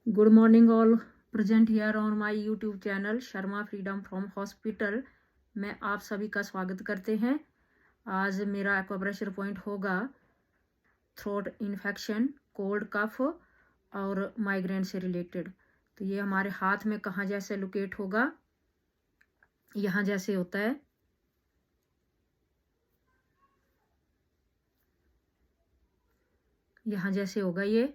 Good morning all present here on my YouTube channel Sharma freedom from hospital में आप सभी का स्वागत करते हैं। आज मेरा एक्वाप्रेशर पॉइंट होगा थ्रोट इन्फेक्शन, कोल्ड कफ और माइग्रेन से रिलेटेड। तो ये हमारे हाथ में कहाँ जैसे लोकेट होगा, यहाँ जैसे होता है, यहाँ जैसे होगा ये।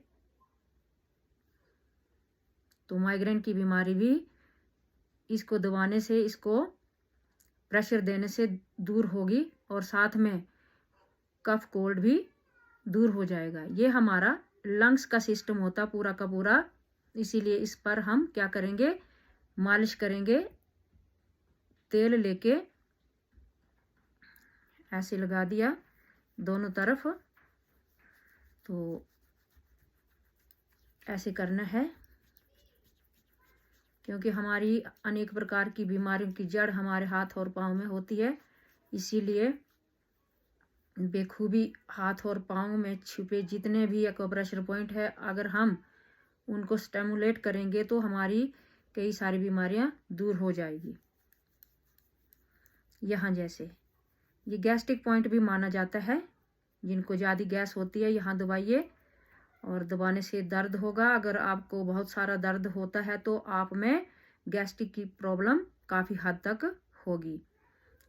तो माइग्रेन की बीमारी भी इसको दबाने से, इसको प्रेशर देने से दूर होगी और साथ में कफ कोल्ड भी दूर हो जाएगा। ये हमारा लंग्स का सिस्टम होता पूरा का पूरा, इसीलिए इस पर हम क्या करेंगे, मालिश करेंगे। तेल लेके ऐसे लगा दिया दोनों तरफ, तो ऐसे करना है क्योंकि हमारी अनेक प्रकार की बीमारियों की जड़ हमारे हाथ और पाँव में होती है। इसीलिए बेखूबी हाथ और पाँव में छुपे जितने भी एक्वाप्रेशर पॉइंट है, अगर हम उनको स्टिमुलेट करेंगे तो हमारी कई सारी बीमारियां दूर हो जाएगी। यहाँ जैसे ये गैस्ट्रिक पॉइंट भी माना जाता है, जिनको ज़्यादा गैस होती है यहाँ दबाइए और दबाने से दर्द होगा। अगर आपको बहुत सारा दर्द होता है तो आप में गैस्ट्रिक की प्रॉब्लम काफ़ी हद तक होगी।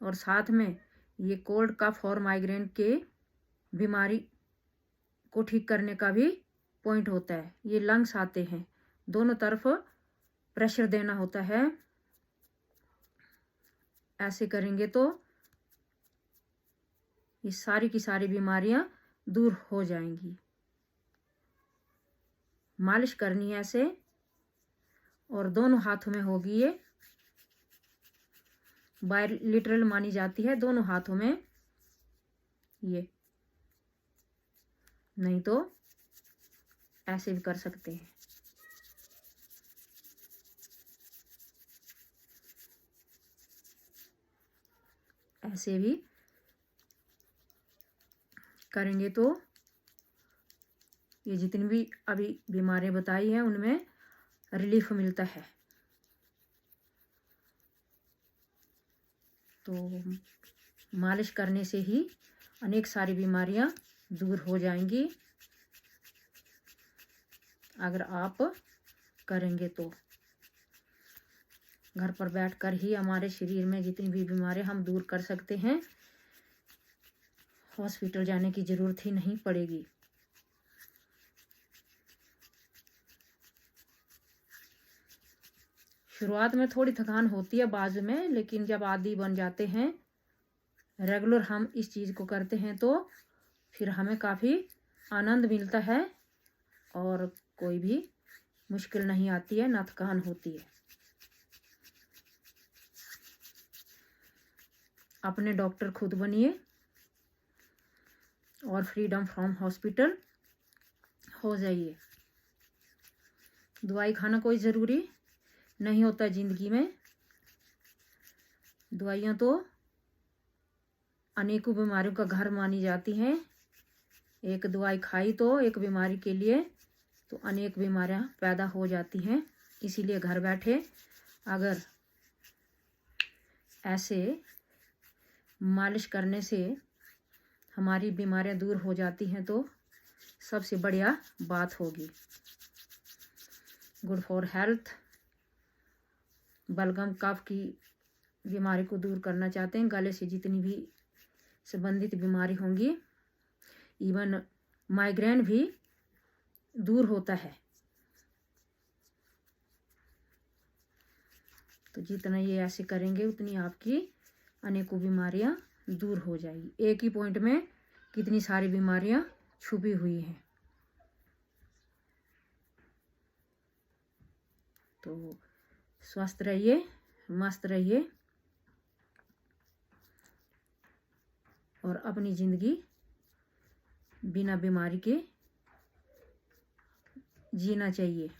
और साथ में ये कोल्ड कफ और माइग्रेन के बीमारी को ठीक करने का भी पॉइंट होता है। ये लंग्स आते हैं, दोनों तरफ प्रेशर देना होता है। ऐसे करेंगे तो ये सारी की सारी बीमारियां दूर हो जाएंगी। मालिश करनी है ऐसे, और दोनों हाथों में होगी ये, बायलिटरल मानी जाती है दोनों हाथों में ये, नहीं तो ऐसे भी कर सकते हैं। ऐसे भी करेंगे तो ये जितनी भी अभी बीमारियां बताई हैं उनमें रिलीफ मिलता है। तो मालिश करने से ही अनेक सारी बीमारियां दूर हो जाएंगी अगर आप करेंगे तो। घर पर बैठकर ही हमारे शरीर में जितनी भी बीमारियां हम दूर कर सकते हैं, हॉस्पिटल जाने की ज़रूरत ही नहीं पड़ेगी। शुरुआत में थोड़ी थकान होती है बाजू में, लेकिन जब आदी बन जाते हैं, रेगुलर हम इस चीज़ को करते हैं तो फिर हमें काफ़ी आनंद मिलता है और कोई भी मुश्किल नहीं आती है, ना थकान होती है। अपने डॉक्टर खुद बनिए और फ्रीडम फ्रॉम हॉस्पिटल हो जाइए। दवाई खाना कोई ज़रूरी नहीं होता ज़िंदगी में। दवाइयाँ तो अनेकों बीमारियों का घर मानी जाती हैं। एक दवाई खाई तो एक बीमारी के लिए तो अनेक बीमारियां पैदा हो जाती हैं। इसीलिए घर बैठे अगर ऐसे मालिश करने से हमारी बीमारियां दूर हो जाती हैं तो सबसे बढ़िया बात होगी। Good for health. बलगम कफ की बीमारी को दूर करना चाहते हैं, गले से जितनी भी संबंधित बीमारी होंगी, इवन माइग्रेन भी दूर होता है। तो जितना ये ऐसे करेंगे उतनी आपकी अनेकों बीमारियां दूर हो जाएगी। एक ही पॉइंट में कितनी सारी बीमारियां छुपी हुई हैं। तो स्वस्थ रहिए, मस्त रहिए और अपनी ज़िंदगी बिना बीमारी के जीना चाहिए।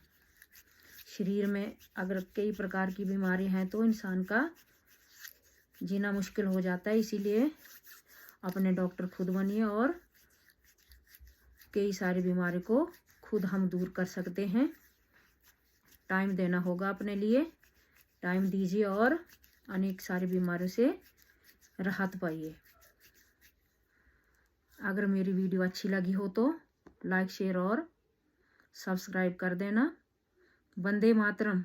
शरीर में अगर कई प्रकार की बीमारी हैं तो इंसान का जीना मुश्किल हो जाता है। इसीलिए अपने डॉक्टर खुद बनिए और कई सारी बीमारी को खुद हम दूर कर सकते हैं। टाइम देना होगा अपने लिए। टाइम दीजिए और अनेक सारी बीमारियों से राहत पाइए। अगर मेरी वीडियो अच्छी लगी हो तो लाइक शेयर और सब्सक्राइब कर देना। वंदे मातरम।